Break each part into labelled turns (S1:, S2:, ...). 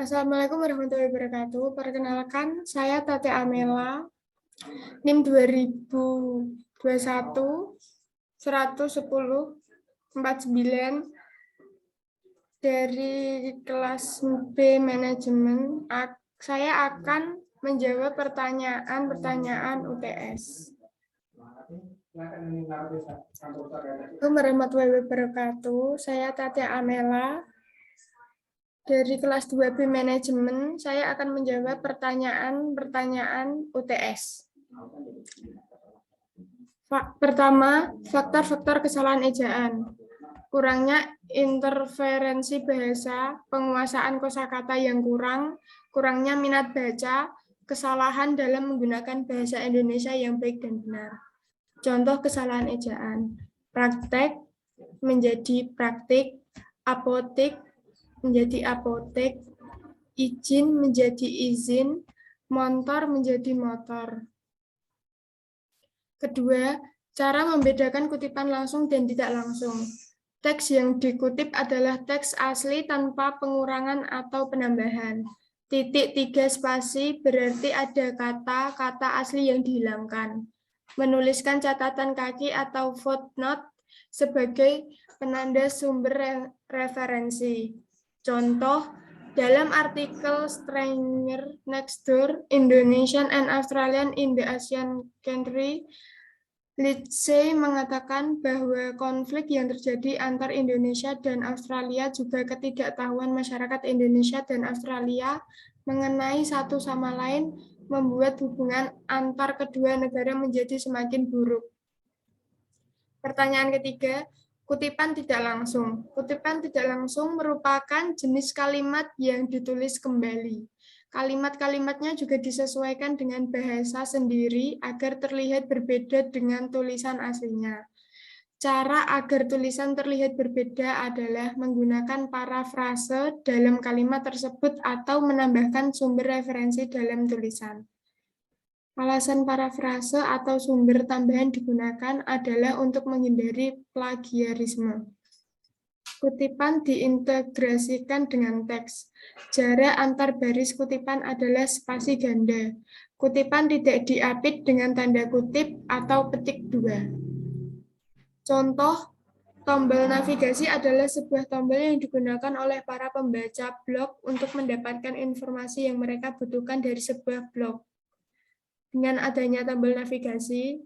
S1: Assalamualaikum warahmatullahi wabarakatuh. Perkenalkan, saya Tate Amela, NIM 2021 110 49 dari kelas B Manajemen. Saya akan menjawab pertanyaan UTS. Assalamualaikum warahmatullahi wabarakatuh. Saya Tate Amela. Dari kelas 2B Manajemen, saya akan menjawab pertanyaan UTS. Pertama, faktor-faktor kesalahan ejaan. Kurangnya interferensi bahasa, penguasaan kosakata yang kurangnya minat baca, kesalahan dalam menggunakan bahasa Indonesia yang baik dan benar. Contoh kesalahan ejaan. Praktek menjadi praktik, apotik menjadi apotek, izin menjadi izin, motor menjadi motor. Kedua, cara membedakan kutipan langsung dan tidak langsung. Teks yang dikutip adalah teks asli tanpa pengurangan atau penambahan. Titik 3 spasi berarti ada kata-kata asli yang dihilangkan. Menuliskan catatan kaki atau footnote sebagai penanda sumber referensi. Contoh, dalam artikel Stranger Next Door, Indonesian and Australian in the Asian Country, Lindsay mengatakan bahwa konflik yang terjadi antar Indonesia dan Australia juga ketidaktahuan masyarakat Indonesia dan Australia mengenai satu sama lain membuat hubungan antar kedua negara menjadi semakin buruk. Pertanyaan ketiga, kutipan tidak langsung. Kutipan tidak langsung merupakan jenis kalimat yang ditulis kembali. Kalimat-kalimatnya juga disesuaikan dengan bahasa sendiri agar terlihat berbeda dengan tulisan aslinya. Cara agar tulisan terlihat berbeda adalah menggunakan parafrase dalam kalimat tersebut atau menambahkan sumber referensi dalam tulisan. Alasan parafrase atau sumber tambahan digunakan adalah untuk menghindari plagiarisme. Kutipan diintegrasikan dengan teks. Jarak antar baris kutipan adalah spasi ganda. Kutipan tidak diapit dengan tanda kutip atau petik 2. Contoh, tombol navigasi adalah sebuah tombol yang digunakan oleh para pembaca blog untuk mendapatkan informasi yang mereka butuhkan dari sebuah blog. Dengan adanya tombol navigasi,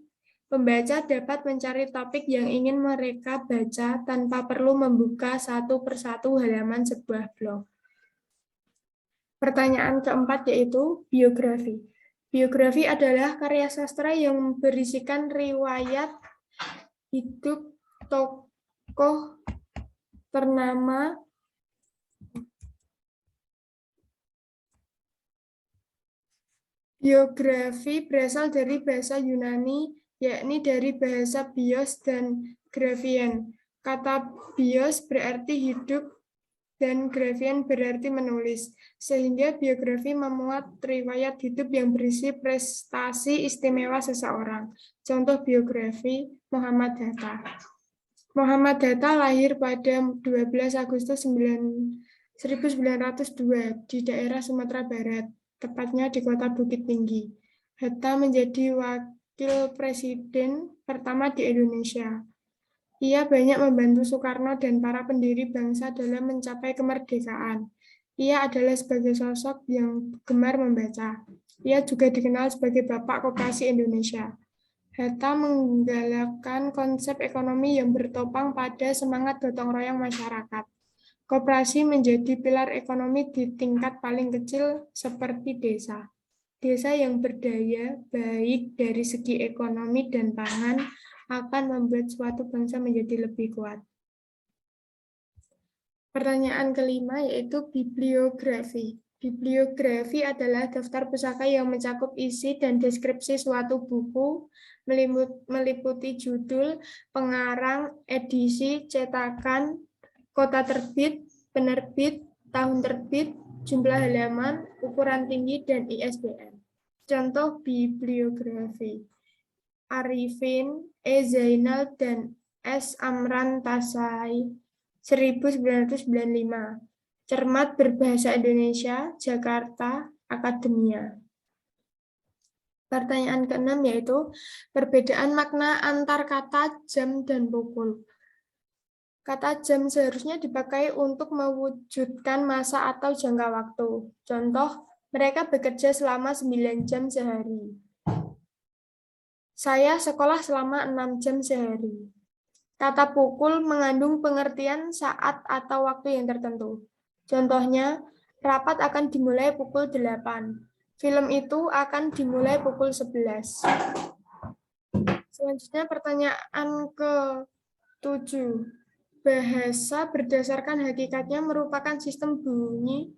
S1: pembaca dapat mencari topik yang ingin mereka baca tanpa perlu membuka satu persatu halaman sebuah blog. Pertanyaan keempat yaitu biografi. Biografi adalah karya sastra yang berisikan riwayat hidup tokoh ternama Biografi berasal dari bahasa Yunani, yakni dari bahasa bios dan grafien. Kata bios berarti hidup dan grafien berarti menulis, sehingga biografi memuat riwayat hidup yang berisi prestasi istimewa seseorang. Contoh biografi Muhammad Hatta. Muhammad Hatta lahir pada 12 Agustus 1902 di daerah Sumatera Barat, tepatnya di kota Bukit Tinggi. Hatta menjadi wakil presiden pertama di Indonesia. Ia banyak membantu Soekarno dan para pendiri bangsa dalam mencapai kemerdekaan. Ia adalah sebagai sosok yang gemar membaca. Ia juga dikenal sebagai Bapak Koperasi Indonesia. Hatta menggalakkan konsep ekonomi yang bertopang pada semangat gotong royong masyarakat. Koperasi menjadi pilar ekonomi di tingkat paling kecil seperti desa. Desa yang berdaya baik dari segi ekonomi dan pangan akan membuat suatu bangsa menjadi lebih kuat. Pertanyaan kelima yaitu bibliografi. Bibliografi adalah daftar pusaka yang mencakup isi dan deskripsi suatu buku, meliputi judul, pengarang, edisi, cetakan, kota terbit, penerbit, tahun terbit, jumlah halaman, ukuran tinggi, dan ISBN. Contoh bibliografi. Arifin, E. Zainal, dan S. Amran Tasai, 1995. Cermat Berbahasa Indonesia, Jakarta, Akademia. Pertanyaan ke-6 yaitu perbedaan makna antar kata jam dan pukul. Kata jam seharusnya dipakai untuk mewujudkan masa atau jangka waktu. Contoh, mereka bekerja selama 9 jam sehari. Saya sekolah selama 6 jam sehari. Kata pukul mengandung pengertian saat atau waktu yang tertentu. Contohnya, rapat akan dimulai pukul 8. Film itu akan dimulai pukul 11. Selanjutnya pertanyaan ke-7. Bahasa berdasarkan hakikatnya merupakan sistem bunyi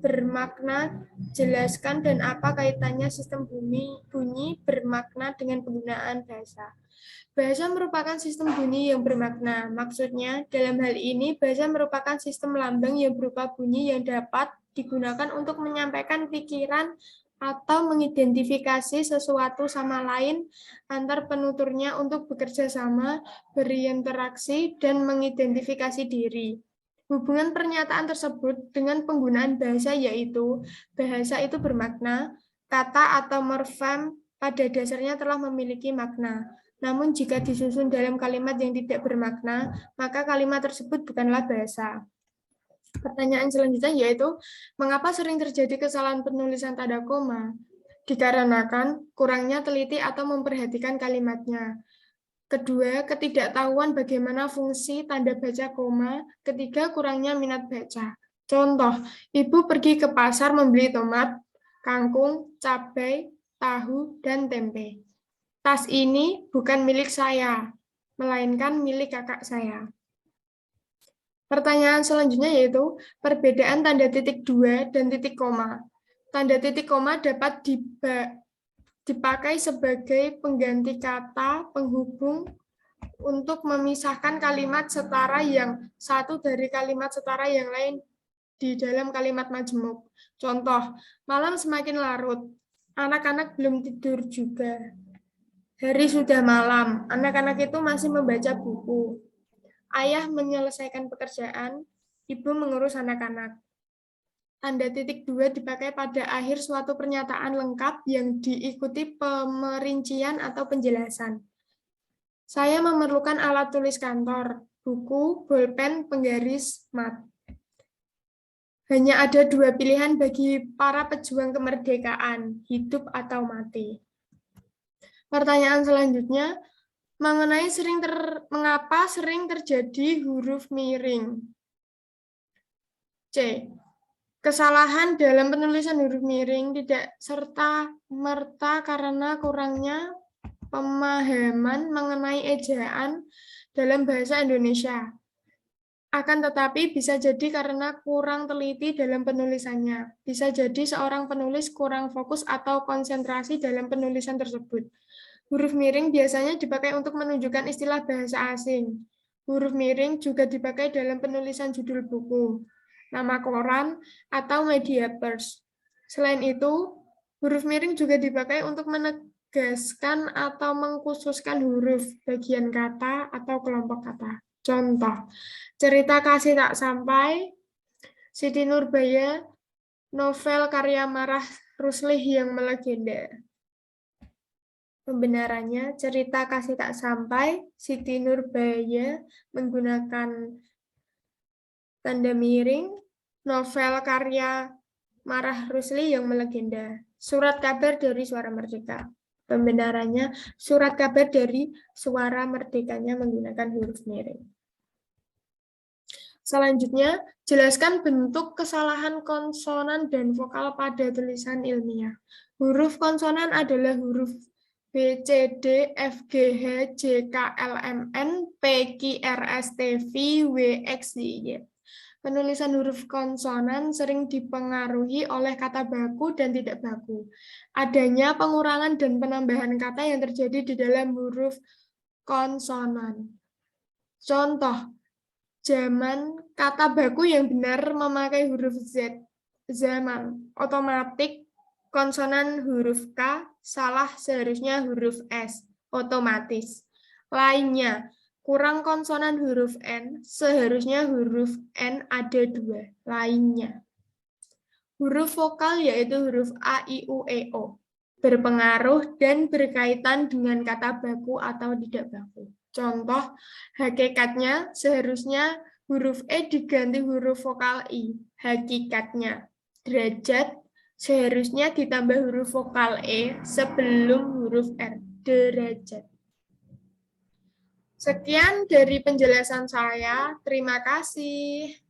S1: bermakna. Jelaskan dan apa kaitannya sistem bunyi bermakna dengan penggunaan bahasa. Bahasa merupakan sistem bunyi yang bermakna. Maksudnya, dalam hal ini, bahasa merupakan sistem lambang yang berupa bunyi yang dapat digunakan untuk menyampaikan pikiran atau mengidentifikasi sesuatu sama lain antar penuturnya untuk bekerja sama, berinteraksi, dan mengidentifikasi diri. Hubungan pernyataan tersebut dengan penggunaan bahasa yaitu bahasa itu bermakna, kata atau morfem pada dasarnya telah memiliki makna. Namun jika disusun dalam kalimat yang tidak bermakna, maka kalimat tersebut bukanlah bahasa. Pertanyaan selanjutnya yaitu, mengapa sering terjadi kesalahan penulisan tanda koma? Dikarenakan kurangnya teliti atau memperhatikan kalimatnya. Kedua, ketidaktahuan bagaimana fungsi tanda baca koma. Ketiga, kurangnya minat baca. Contoh, ibu pergi ke pasar membeli tomat, kangkung, cabai, tahu, dan tempe. Tas ini bukan milik saya, melainkan milik kakak saya. Pertanyaan selanjutnya yaitu perbedaan tanda titik dua dan titik koma. Tanda titik koma dapat dipakai sebagai pengganti kata penghubung untuk memisahkan kalimat setara yang satu dari kalimat setara yang lain di dalam kalimat majemuk. Contoh, malam semakin larut, anak-anak belum tidur juga. Hari sudah malam, anak-anak itu masih membaca buku. Ayah menyelesaikan pekerjaan, ibu mengurus anak-anak. Tanda titik dua dipakai pada akhir suatu pernyataan lengkap yang diikuti pemerincian atau penjelasan. Saya memerlukan alat tulis kantor, buku, bolpen, penggaris, mat. Hanya ada dua pilihan bagi para pejuang kemerdekaan, hidup atau mati. Pertanyaan selanjutnya, mengapa sering terjadi huruf miring? C. Kesalahan dalam penulisan huruf miring tidak serta-merta karena kurangnya pemahaman mengenai ejaan dalam bahasa Indonesia. Akan tetapi bisa jadi karena kurang teliti dalam penulisannya. Bisa jadi seorang penulis kurang fokus atau konsentrasi dalam penulisan tersebut. Huruf miring biasanya dipakai untuk menunjukkan istilah bahasa asing. Huruf miring juga dipakai dalam penulisan judul buku, nama koran, atau media pers. Selain itu, huruf miring juga dipakai untuk menegaskan atau mengkhususkan huruf, bagian kata, atau kelompok kata. Contoh, cerita kasih tak sampai, Siti Nurbaya, novel karya Marah Ruslih yang melegenda. Pembenarannya, cerita kasih tak sampai, Siti Nurbaya menggunakan tanda miring, novel karya Marah Rusli yang melegenda. Surat kabar dari Suara Merdeka. Pembenarannya, surat kabar dari Suara Merdekanya menggunakan huruf miring. Selanjutnya, jelaskan bentuk kesalahan konsonan dan vokal pada tulisan ilmiah. Huruf konsonan adalah huruf B, C, D, F, G, H, J, K, L, M, N, P, Q, R, S, T, V, W, X, Y. Penulisan huruf konsonan sering dipengaruhi oleh kata baku dan tidak baku. Adanya pengurangan dan penambahan kata yang terjadi di dalam huruf konsonan. Contoh, zaman kata baku yang benar memakai huruf Z. Zaman otomatik konsonan huruf K, salah seharusnya huruf S, otomatis. Lainnya, Kurang konsonan huruf N, seharusnya huruf N ada 2 lainnya. Huruf vokal yaitu huruf A, I, U, E, O. Berpengaruh dan berkaitan dengan kata baku atau tidak baku. Contoh, hakikatnya seharusnya huruf E diganti huruf vokal I. Hakikatnya. Derajat seharusnya ditambah huruf vokal E sebelum huruf R. Derajat. Sekian dari penjelasan saya. Terima kasih.